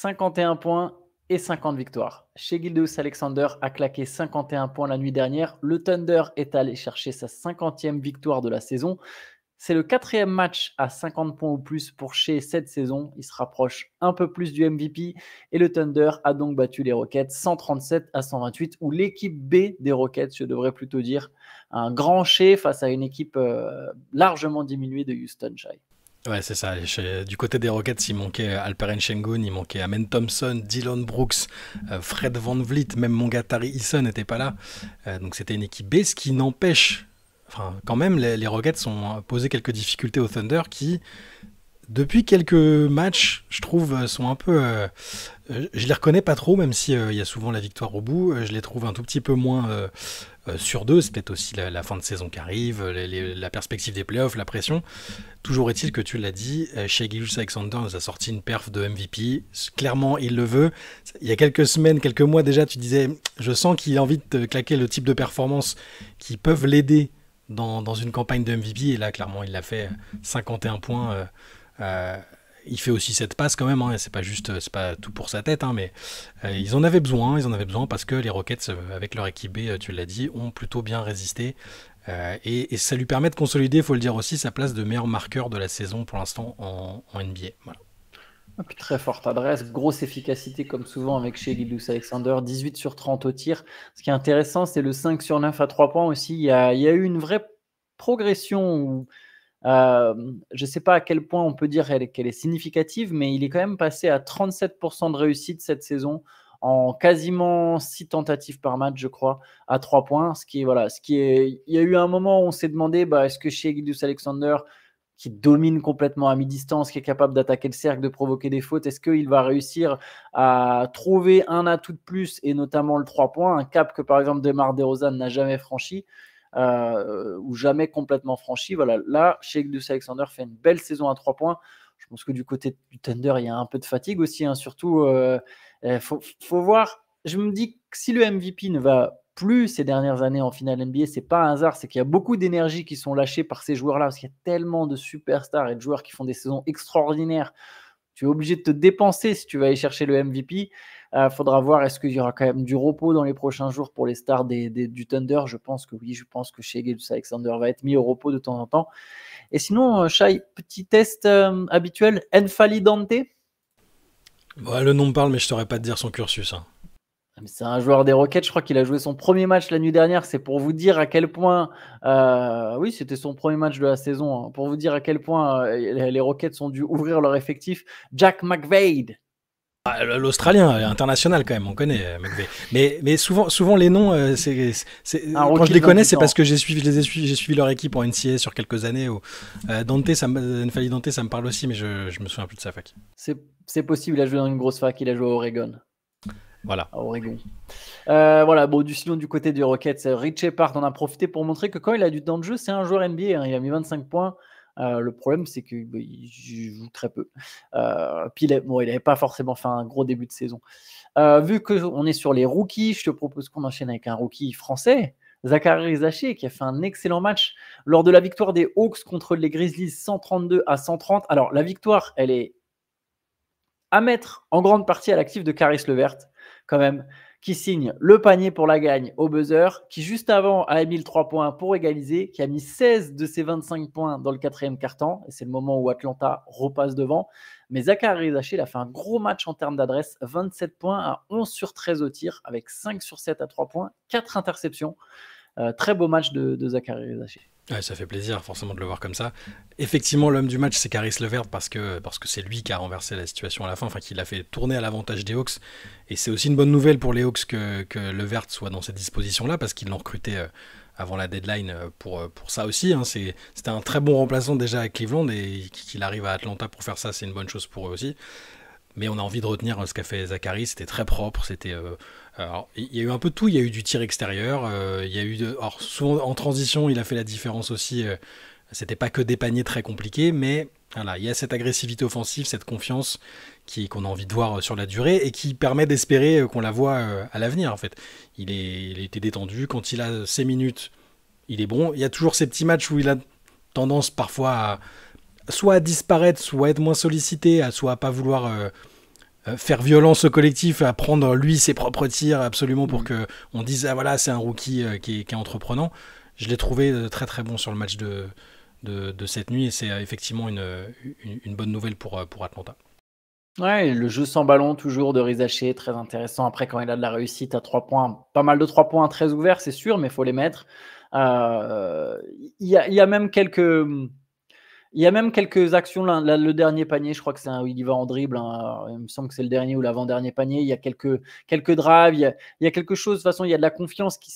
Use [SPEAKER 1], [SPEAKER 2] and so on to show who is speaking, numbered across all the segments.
[SPEAKER 1] 51 points et 50 victoires. Shai Gilgeous-Alexander a claqué 51 points la nuit dernière. Le Thunder est allé chercher sa 50e victoire de la saison. C'est le 4e match à 50 points ou plus pour Shai cette saison. Il se rapproche un peu plus du MVP et le Thunder a donc battu les Rockets 137-128, ou l'équipe B des Rockets, je devrais plutôt dire. Un grand Shai face à une équipe largement diminuée de Houston, Shai.
[SPEAKER 2] Ouais, c'est ça. Du côté des Rockets, il manquait Alperen Sengun, il manquait Amen Thompson, Dillon Brooks, Fred VanVleet, même Mogatari Eason n'était pas là. Donc c'était une équipe B, ce qui n'empêche... Enfin, quand même, les Rockets ont posé quelques difficultés au Thunder qui, depuis quelques matchs, je trouve, sont un peu... je les reconnais pas trop, même si il y a souvent la victoire au bout. Je les trouve un tout petit peu moins sur deux. C'est peut-être aussi la fin de saison qui arrive, la perspective des playoffs, la pression. Toujours est-il que tu l'as dit, Shai Gilgeous-Alexander nous a sorti une perf de MVP. Clairement, il le veut. Il y a quelques semaines, quelques mois déjà, tu disais, je sens qu'il a envie de claquer le type de performance qui peuvent l'aider dans une campagne de MVP. Et là, clairement, il l'a fait. 51 points. Il fait aussi cette passe quand même, hein, c'est pas tout pour sa tête, hein, mais ils en avaient besoin parce que les Rockets, avec leur équipe B, tu l'as dit, ont plutôt bien résisté. Et ça lui permet de consolider, il faut le dire aussi, sa place de meilleur marqueur de la saison pour l'instant en NBA. Voilà.
[SPEAKER 1] Et puis très forte adresse, grosse efficacité comme souvent avec Shai Gilgeous-Alexander, 18 sur 30 au tir. Ce qui est intéressant, c'est le 5 sur 9 à 3 points aussi. Il y a eu une vraie progression où je ne sais pas à quel point on peut dire qu'elle est significative, mais il est quand même passé à 37% de réussite cette saison en quasiment 6 tentatives par match, je crois, à 3 points. Il y a eu un moment où on s'est demandé, est-ce que Shai Gilgeous-Alexander, qui domine complètement à mi-distance, qui est capable d'attaquer le cercle, de provoquer des fautes, est-ce qu'il va réussir à trouver un atout de plus, et notamment le 3 points, un cap que par exemple DeMar DeRozan n'a jamais franchi, ou jamais complètement franchi. Voilà, là, Shai Gilgeous-Alexander fait une belle saison à 3 points. Je pense que du côté du Thunder, il y a un peu de fatigue aussi, hein, surtout. Faut voir. Je me dis que si le MVP ne va plus ces dernières années en finale NBA, c'est pas un hasard, c'est qu'il y a beaucoup d'énergie qui sont lâchées par ces joueurs-là, parce qu'il y a tellement de superstars et de joueurs qui font des saisons extraordinaires. Tu es obligé de te dépenser si tu vas aller chercher le MVP. Faudra voir, est-ce qu'il y aura quand même du repos dans les prochains jours pour les stars du Thunder. Je pense que oui, je pense que Shai Gilgeous-Alexander va être mis au repos de temps en temps. Et sinon, Shai, petit test habituel, N'Faly Dante.
[SPEAKER 2] Ouais, le nom me parle, mais je saurais pas te dire son cursus. Hein.
[SPEAKER 1] C'est un joueur des Rockets, je crois qu'il a joué son premier match la nuit dernière. C'est pour vous dire à quel point, oui, c'était son premier match de la saison, hein, pour vous dire à quel point les Rockets ont dû ouvrir leur effectif. Jack McVade.
[SPEAKER 2] L'Australien, international quand même, on connaît McVeigh. Mais souvent les noms, quand je les connais, c'est parce que j'ai suivi leur équipe en NCAA sur quelques années. N'Faly Dante, ça me parle aussi, mais je me souviens plus de sa fac.
[SPEAKER 1] C'est possible, il a joué dans une grosse fac, il a joué à Oregon.
[SPEAKER 2] Voilà.
[SPEAKER 1] À Oregon. Sinon du côté du Rockets, Rich Shepard en a profité pour montrer que quand il a du temps de jeu, c'est un joueur NBA. Hein, il a mis 25 points. Le problème, c'est qu'il joue très peu. Puis il n'avait pas forcément fait un gros début de saison. Vu qu'on est sur les rookies, je te propose qu'on enchaîne avec un rookie français, Zaccharie Zaché, qui a fait un excellent match lors de la victoire des Hawks contre les Grizzlies 132-130. Alors, la victoire, elle est à mettre en grande partie à l'actif de Caris LeVert, quand même, qui signe le panier pour la gagne au buzzer, qui juste avant a mis le 3 points pour égaliser, qui a mis 16 de ses 25 points dans le 4e quart-temps, et c'est le moment où Atlanta repasse devant. Mais Zaccharie Zaché, il a fait un gros match en termes d'adresse, 27 points à 11 sur 13 au tir, avec 5 sur 7 à 3 points, 4 interceptions. Très beau match de Zaccharie Zaché.
[SPEAKER 2] Ouais, ça fait plaisir forcément de le voir comme ça. Effectivement, l'homme du match, c'est Caris LeVert parce que c'est lui qui a renversé la situation à la fin, enfin qui l'a fait tourner à l'avantage des Hawks. Et c'est aussi une bonne nouvelle pour les Hawks que LeVert soit dans cette disposition-là parce qu'ils l'ont recruté avant la deadline pour ça aussi. Hein. C'était un très bon remplaçant déjà à Cleveland et qu'il arrive à Atlanta pour faire ça, c'est une bonne chose pour eux aussi. Mais on a envie de retenir ce qu'a fait Zaccharie, c'était très propre, alors, il y a eu un peu de tout, il y a eu du tir extérieur, il y a eu alors souvent en transition, il a fait la différence aussi, c'était pas que des paniers très compliqués, mais voilà, il y a cette agressivité offensive, cette confiance qu'on a envie de voir sur la durée et qui permet d'espérer qu'on la voit à l'avenir en fait. Il était détendu, quand il a ses minutes, il est bon, il y a toujours ces petits matchs où il a tendance parfois soit à disparaître, soit à être moins sollicité, soit à pas vouloir faire violence au collectif, à prendre lui ses propres tirs absolument pour que on dise ah voilà c'est un rookie qui est entreprenant. Je l'ai trouvé très très bon sur le match de cette nuit et c'est effectivement une bonne nouvelle pour Atlanta.
[SPEAKER 1] Ouais, le jeu sans ballon toujours de Rizaché, très intéressant. Après, quand il a de la réussite à 3 points, pas mal de 3 points très ouverts, c'est sûr, mais il faut les mettre. Il y a même quelques actions. Le dernier panier, je crois que c'est il y va en dribble, hein. Il me semble que c'est le dernier ou l'avant-dernier panier. Il y a quelques drives. Il y a quelque chose. De toute façon, il y a de la confiance qui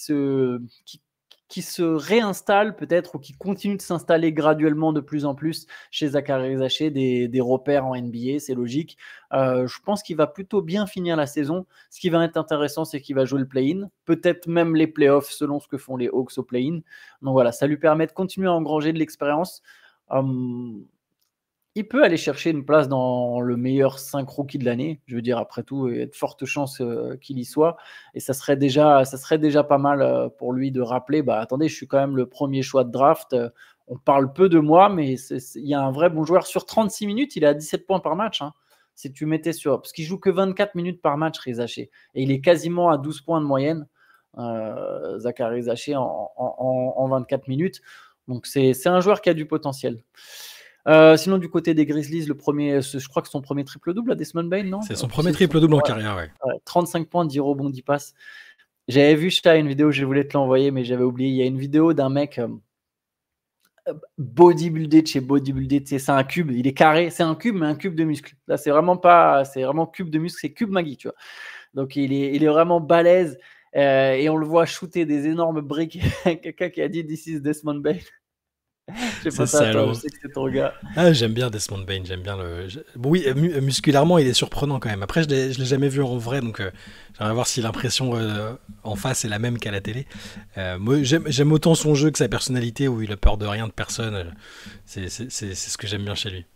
[SPEAKER 1] se réinstalle peut-être ou qui continue de s'installer graduellement de plus en plus chez Zaccharie Rizaché, des repères en NBA, c'est logique. Je pense qu'il va plutôt bien finir la saison. Ce qui va être intéressant, c'est qu'il va jouer le play-in, peut-être même les playoffs selon ce que font les Hawks au play-in. Donc voilà, ça lui permet de continuer à engranger de l'expérience. Il peut aller chercher une place dans le meilleur 5 rookies de l'année. Je veux dire, après tout, il y a de fortes chances qu'il y soit. Et ça serait déjà pas mal pour lui de rappeler, bah attendez, je suis quand même le premier choix de draft. On parle peu de moi, mais il y a un vrai bon joueur. Sur 36 minutes, il est à 17 points par match, hein. Si tu mettais sur... Parce qu'il joue que 24 minutes par match, Rizaché. Et il est quasiment à 12 points de moyenne, Zaccharie Rizaché, en 24 minutes. Donc c'est un joueur qui a du potentiel. Sinon, du côté des Grizzlies, je crois que son premier triple-double à Desmond Bane, non?
[SPEAKER 2] C'est son premier triple-double en carrière, ouais.
[SPEAKER 1] 35 points, 10 rebonds, 10 passes. J'avais vu ça, une vidéo, je voulais te l'envoyer, mais j'avais oublié. Il y a une vidéo d'un mec bodybuildé de chez bodybuildé. C'est un cube, il est carré. C'est un cube, mais un cube de muscles. Là, c'est vraiment cube de muscles, c'est cube Maggie, tu vois. Donc, il est vraiment balèze. Et on le voit shooter des énormes briques. Quelqu'un qui a dit This is Desmond Bane. Je sais pas ça, toi, je sais que c'est ton gars.
[SPEAKER 2] Ah, j'aime bien Desmond Bane, j'aime bien Bon, oui, musculairement, il est surprenant quand même. Après, je l'ai jamais vu en vrai, donc j'aimerais voir si l'impression en face est la même qu'à la télé. Moi, j'aime autant son jeu que sa personnalité, où il a peur de rien, de personne. C'est ce que j'aime bien chez lui.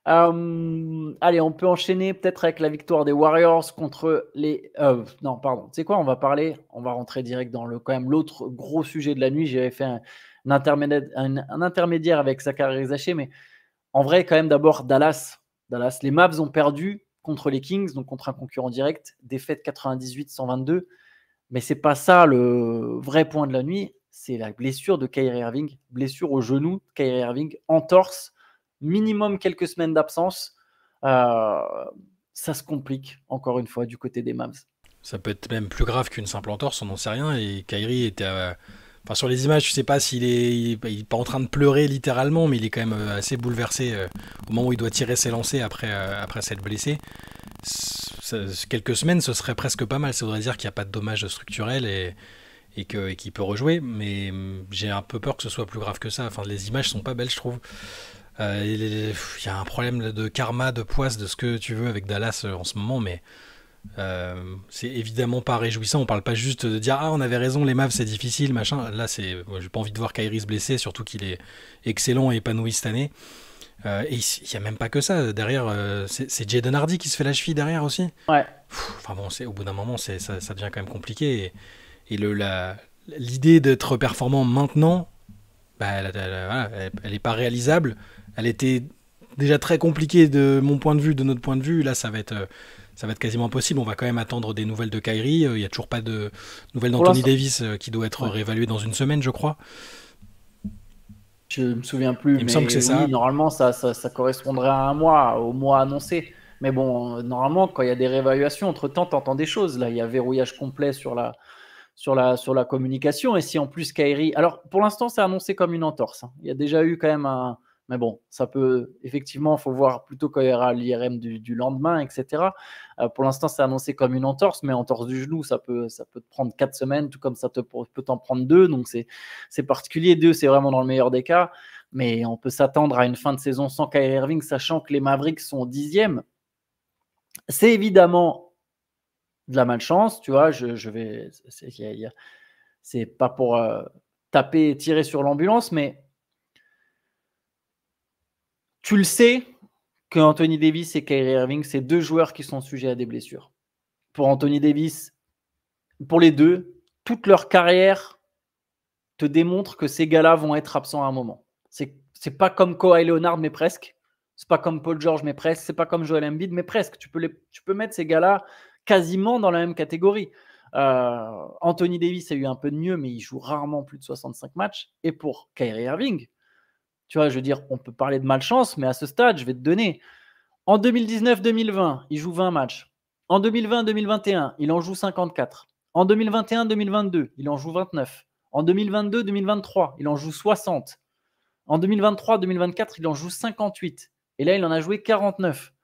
[SPEAKER 1] Allez, on peut enchaîner peut-être avec la victoire des Warriors contre les... non, pardon. Tu sais quoi, on va rentrer direct dans quand même l'autre gros sujet de la nuit. J'avais fait un intermédiaire avec Zaccharie Rizaché, mais en vrai, quand même, d'abord, Dallas. Les Mavs ont perdu contre les Kings, donc contre un concurrent direct, défaite 98-122. Mais c'est pas ça le vrai point de la nuit, c'est la blessure de Kyrie Irving, blessure au genou de Kyrie Irving, entorse, minimum quelques semaines d'absence. Ça se complique, encore une fois, du côté des Mavs.
[SPEAKER 2] Ça peut être même plus grave qu'une simple entorse, on n'en sait rien. Et Kyrie était... Enfin, sur les images, je sais pas s'il il est pas en train de pleurer littéralement, mais il est quand même assez bouleversé au moment où il doit tirer ses lancers après s'être blessé. Quelques semaines, ce serait presque pas mal. Ça voudrait dire qu'il n'y a pas de dommages structurels et qu'il peut rejouer. Mais j'ai un peu peur que ce soit plus grave que ça. Enfin, les images sont pas belles, je trouve. Il y a un problème de karma, de poisse, de ce que tu veux avec Dallas en ce moment, mais c'est évidemment pas réjouissant. On parle pas juste de dire ah on avait raison, les Mavs c'est difficile machin. Là j'ai pas envie de voir Kyrie se blesser, surtout qu'il est excellent et épanoui cette année. Et il y a même pas que ça derrière. C'est Jaden Hardy qui se fait la cheville derrière aussi.
[SPEAKER 1] Ouais.
[SPEAKER 2] Enfin bon, au bout d'un moment ça devient quand même compliqué et l'idée d'être performant maintenant, bah, elle est pas réalisable. Elle était déjà très compliquée de mon point de vue, de notre point de vue. Là ça va être quasiment impossible. On va quand même attendre des nouvelles de Kyrie. Il n'y a toujours pas de nouvelles d'Anthony Davis qui doit être réévalué dans une semaine, je crois.
[SPEAKER 1] Je me souviens plus.
[SPEAKER 2] Il me semble que c'est ça.
[SPEAKER 1] Normalement, ça correspondrait à un mois, au mois annoncé. Mais bon, normalement, quand il y a des réévaluations, entre-temps, tu entends des choses. Là, il y a verrouillage complet sur la communication. Et si en plus Kyrie... Alors, pour l'instant, c'est annoncé comme une entorse, hein. Il y a déjà eu quand même un... Mais bon, ça peut... Effectivement, il faut voir plutôt quand il y aura l'IRM du lendemain, etc. Pour l'instant, c'est annoncé comme une entorse, mais entorse du genou, ça peut te prendre 4 semaines, tout comme ça peut t'en prendre 2. Donc, c'est particulier. 2, c'est vraiment dans le meilleur des cas. Mais on peut s'attendre à une fin de saison sans Kyrie Irving, sachant que les Mavericks sont 10e. C'est évidemment de la malchance, tu vois. C'est pas pour taper et tirer sur l'ambulance, mais tu le sais que Anthony Davis et Kyrie Irving, c'est 2 joueurs qui sont sujets à des blessures. Pour Anthony Davis, pour les deux, toute leur carrière te démontre que ces gars-là vont être absents à un moment. C'est pas comme Kawhi Leonard, mais presque. C'est pas comme Paul George, mais presque. C'est pas comme Joel Embiid, mais presque. Tu peux mettre ces gars-là quasiment dans la même catégorie. Anthony Davis a eu un peu de mieux, mais il joue rarement plus de 65 matchs. Et pour Kyrie Irving, tu vois, je veux dire, on peut parler de malchance, mais à ce stade, je vais te donner. En 2019-2020, il joue 20 matchs. En 2020-2021, il en joue 54. En 2021-2022, il en joue 29. En 2022-2023, il en joue 60. En 2023-2024, il en joue 58. Et là, il en a joué 49.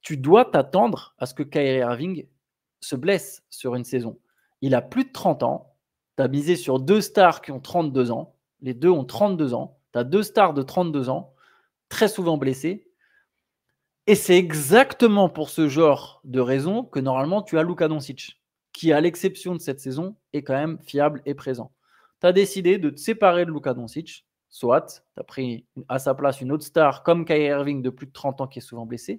[SPEAKER 1] Tu dois t'attendre à ce que Kyrie Irving se blesse sur une saison. Il a plus de 30 ans. Tu as misé sur 2 stars qui ont 32 ans. Les deux ont 32 ans. Tu as 2 stars de 32 ans, très souvent blessés. Et c'est exactement pour ce genre de raison que normalement tu as Luka Doncic, qui à l'exception de cette saison est quand même fiable et présent. Tu as décidé de te séparer de Luka Doncic, soit tu as pris à sa place une autre star comme Kyrie Irving de plus de 30 ans qui est souvent blessé,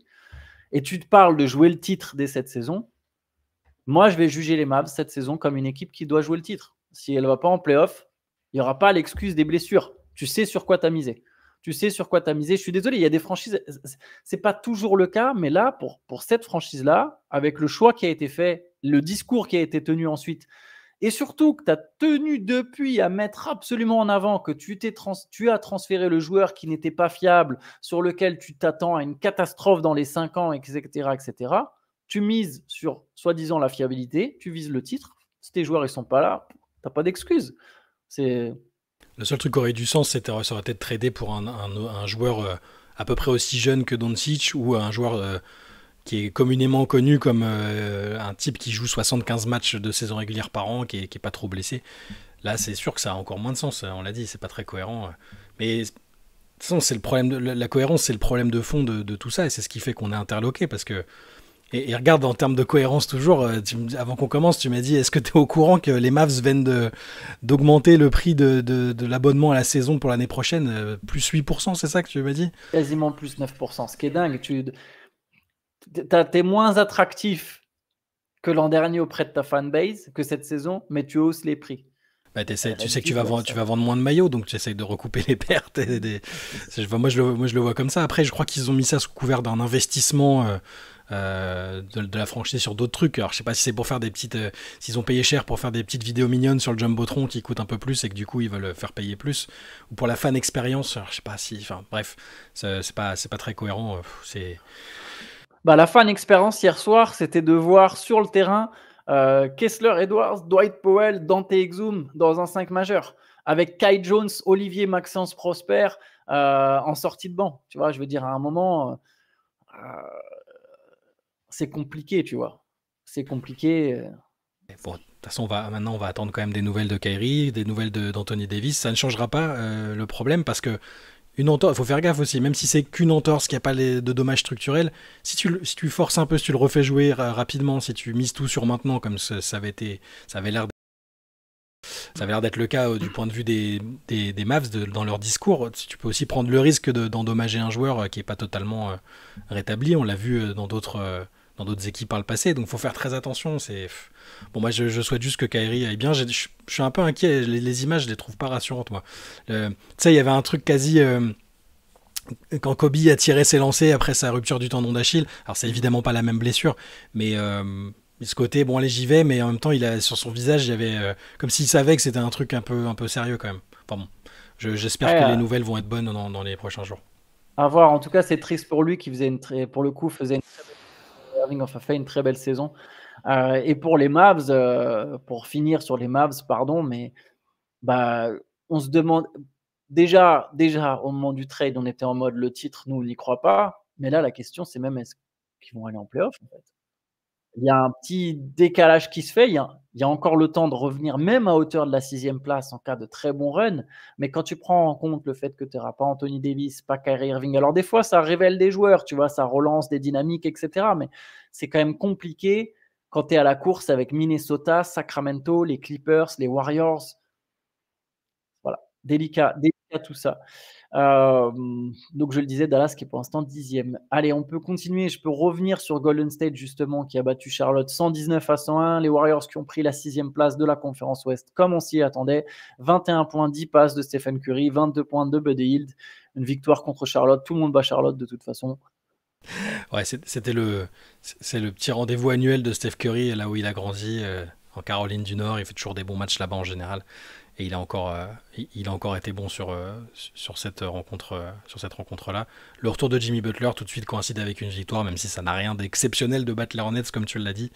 [SPEAKER 1] et tu te parles de jouer le titre dès cette saison. Moi, je vais juger les Mavs cette saison comme une équipe qui doit jouer le titre. Si elle ne va pas en playoff, il n'y aura pas l'excuse des blessures. Tu sais sur quoi tu as misé. Tu sais sur quoi tu as misé. Je suis désolé, il y a des franchises, c'est pas toujours le cas, mais là, pour cette franchise-là, avec le choix qui a été fait, le discours qui a été tenu ensuite, et surtout que tu as tenu depuis à mettre absolument en avant que tu as transféré le joueur qui n'était pas fiable, sur lequel tu t'attends à une catastrophe dans les 5 ans, etc., etc., tu mises sur soi-disant la fiabilité, tu vises le titre. Si tes joueurs ne sont pas là, tu n'as pas d'excuse.
[SPEAKER 2] Le seul truc qui aurait du sens, ça aurait été de trader pour un joueur à peu près aussi jeune que Doncic, ou un joueur qui est communément connu comme un type qui joue 75 matchs de saison régulière par an, qui est pas trop blessé. Là, c'est sûr que ça a encore moins de sens. On l'a dit, c'est pas très cohérent. Mais de toute façon, c'est le problème la cohérence, c'est le problème de fond de tout ça, et c'est ce qui fait qu'on est interloqué, parce que et regarde, en termes de cohérence toujours, avant qu'on commence, tu m'as dit, est-ce que tu es au courant que les Mavs viennent d'augmenter le prix de l'abonnement à la saison pour l'année prochaine, plus 8%, c'est ça que tu m'as dit?
[SPEAKER 1] Quasiment plus 9%, ce qui est dingue. T'es moins attractif que l'an dernier auprès de ta fanbase, que cette saison, mais tu hausses les prix.
[SPEAKER 2] Bah, tu sais que tu vas vendre moins de maillots, donc tu essayes de recouper les pertes. Moi, je le vois comme ça. Après, je crois qu'ils ont mis ça sous couvert d'un investissement de la franchise sur d'autres trucs. Alors, je sais pas si c'est pour faire des petites... s'ils ont payé cher pour faire des petites vidéos mignonnes sur le Jumbotron qui coûtent un peu plus et que du coup, ils veulent faire payer plus. Ou pour la fan expérience. Alors, je sais pas si... Enfin, bref, c'est pas très cohérent.
[SPEAKER 1] La fan expérience hier soir, c'était de voir sur le terrain Kessler Edwards, Dwight Powell, Dante Exum dans un 5 majeur, avec Kai Jones, Olivier Maxence Prosper en sortie de banc. Tu vois, je veux dire, à un moment, c'est compliqué, tu vois. C'est compliqué.
[SPEAKER 2] Bon, de toute façon, maintenant, on va attendre quand même des nouvelles de Kyrie, des nouvelles d'Anthony Davis. Ça ne changera pas le problème, parce que une entorse, il faut faire gaffe aussi, même si c'est qu'une entorse, qu'il n'y a pas de dommages structurels, si tu forces un peu, si tu le refais jouer rapidement, si tu mises tout sur maintenant, comme ça avait l'air d'être le cas du point de vue des Mavs dans leur discours, tu peux aussi prendre le risque d'endommager un joueur qui n'est pas totalement rétabli. On l'a vu dans d'autres équipes par le passé, donc il faut faire très attention. Bon, moi je souhaite juste que Kyrie aille bien. Je suis un peu inquiet, les images je les trouve pas rassurantes, moi. Tu sais, il y avait un truc quasi quand Kobe a tiré ses lancers après sa rupture du tendon d'Achille. Alors c'est évidemment pas la même blessure, mais ce côté, bon allez j'y vais, mais en même temps sur son visage il y avait comme s'il savait que c'était un truc un peu sérieux quand même. Enfin bon, j'espère que les nouvelles vont être bonnes dans les prochains jours.
[SPEAKER 1] À voir. En tout cas, c'est triste pour lui qui faisait pour le coup faisait fait une très belle saison. Et pour les Mavs, pour finir sur les Mavs, pardon, mais on se demande déjà au moment du trade, on était en mode le titre, nous on n'y croit pas. Mais là, la question c'est même est-ce qu'ils vont aller en playoff en fait. Il y a un petit décalage qui se fait. Il y a encore le temps de revenir même à hauteur de la 6e place en cas de très bon run. Mais quand tu prends en compte le fait que tu n'auras pas Anthony Davis, pas Kyrie Irving, alors des fois, ça révèle des joueurs, tu vois, ça relance des dynamiques, etc. Mais c'est quand même compliqué quand tu es à la course avec Minnesota, Sacramento, les Clippers, les Warriors. Voilà, délicat y a tout ça. Donc je le disais, Dallas qui est pour l'instant 10e. Allez, on peut continuer. Je peux revenir sur Golden State justement qui a battu Charlotte 119-101. Les Warriors qui ont pris la 6e place de la conférence Ouest comme on s'y attendait. 21 points, 10 passes de Stephen Curry, 22 points de Buddy Hield. Une victoire contre Charlotte. Tout le monde bat Charlotte de toute façon.
[SPEAKER 2] Ouais, c'est le petit rendez-vous annuel de Steph Curry, là où il a grandi, en Caroline du Nord. Il fait toujours des bons matchs là-bas en général. Et il a encore été bon sur cette rencontre-là. Le retour de Jimmy Butler tout de suite coïncide avec une victoire, même si ça n'a rien d'exceptionnel de battre les Hornets, comme tu l'as dit.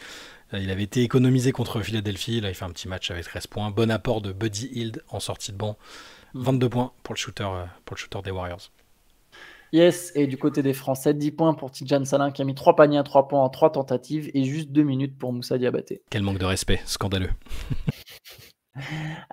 [SPEAKER 2] Il avait été économisé contre Philadelphie. Là, il fait un petit match avec 13 points. Bon apport de Buddy Hield en sortie de banc. 22 points pour le shooter des Warriors.
[SPEAKER 1] Yes, et du côté des Français, 10 points pour Tidjane Salin qui a mis 3 paniers à 3 points en 3 tentatives et juste 2 minutes pour Moussa Diabaté.
[SPEAKER 2] Quel manque de respect, scandaleux.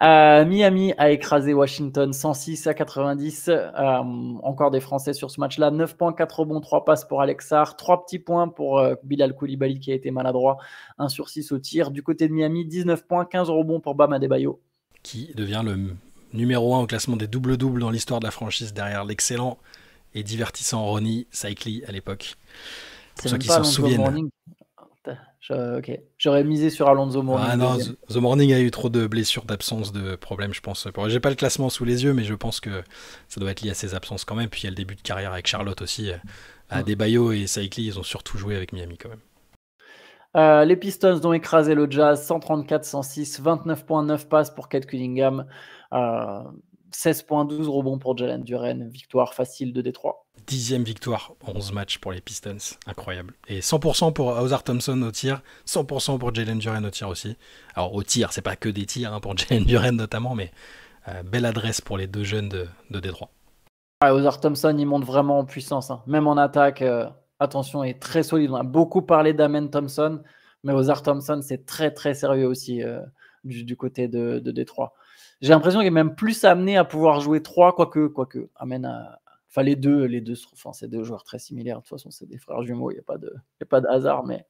[SPEAKER 1] Miami a écrasé Washington 106-90. Encore des Français sur ce match-là. 9 points, 4 rebonds, 3 passes pour Alex Sarr. 3 petits points pour Bilal Koulibaly qui a été maladroit. 1 sur 6 au tir. Du côté de Miami, 19 points, 15 rebonds pour Bam Adebayo.
[SPEAKER 2] Qui devient le numéro 1 au classement des double-doubles dans l'histoire de la franchise derrière l'excellent et divertissant Ronnie Cycli à l'époque. Pour ceux qui s'en souviennent.
[SPEAKER 1] Ok, j'aurais misé sur Alonzo Mourning.
[SPEAKER 2] Ah non, The Morning a eu trop de blessures, d'absence, de problèmes, je pense. J'ai pas le classement sous les yeux, mais je pense que ça doit être lié à ses absences quand même. Puis il y a le début de carrière avec Charlotte aussi. Adebayo et Cycli, ils ont surtout joué avec Miami quand même.
[SPEAKER 1] Les Pistons ont écrasé le Jazz 134-106, 29 points, 9 passes pour Cade Cunningham, 16 points, 12 rebonds pour Jalen Duren, victoire facile de Détroit.
[SPEAKER 2] 10e victoire, 11 matchs pour les Pistons, incroyable. Et 100% pour Ausar Thompson au tir, 100% pour Jalen Duren au tir aussi. Alors au tir, c'est pas que des tirs pour Jalen Duren notamment, mais belle adresse pour les deux jeunes de Détroit.
[SPEAKER 1] Ausar Thompson, il monte vraiment en puissance, hein. Même en attaque, attention, il est très solide. On a beaucoup parlé d'Amen Thompson, mais Ausar Thompson, c'est très très sérieux aussi du côté de Détroit. J'ai l'impression qu'il est même plus amené à pouvoir jouer 3, quoique. Amen enfin, les deux c'est deux joueurs très similaires. De toute façon, c'est des frères jumeaux, il n'y a pas de hasard, mais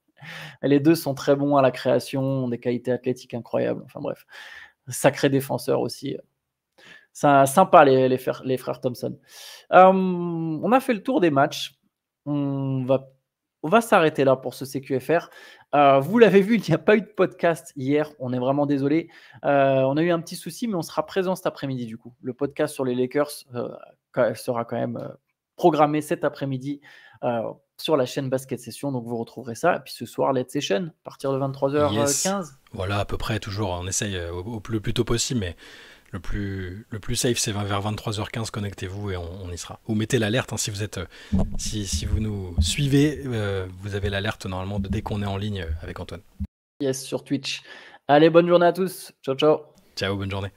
[SPEAKER 1] les deux sont très bons à la création, ont des qualités athlétiques incroyables. Enfin bref, sacrés défenseurs aussi. Sympa les frères Thompson. On a fait le tour des matchs. On va s'arrêter là pour ce CQFR. Vous l'avez vu, il n'y a pas eu de podcast hier. On est vraiment désolé. On a eu un petit souci, mais on sera présent cet après-midi du coup. Le podcast sur les Lakers sera quand même programmé cet après-midi sur la chaîne Basket Session. Donc vous retrouverez ça. Et puis ce soir, Let's Session, à partir de 23h15. Yes.
[SPEAKER 2] Voilà, à peu près, toujours. On essaye le plus tôt possible, mais le plus safe, c'est vers 23h15. Connectez-vous et on y sera. Vous mettez l'alerte si vous êtes, si vous nous suivez, vous avez l'alerte normalement dès qu'on est en ligne avec Antoine.
[SPEAKER 1] Yes, sur Twitch. Allez, bonne journée à tous. Ciao, ciao.
[SPEAKER 2] Ciao, bonne journée.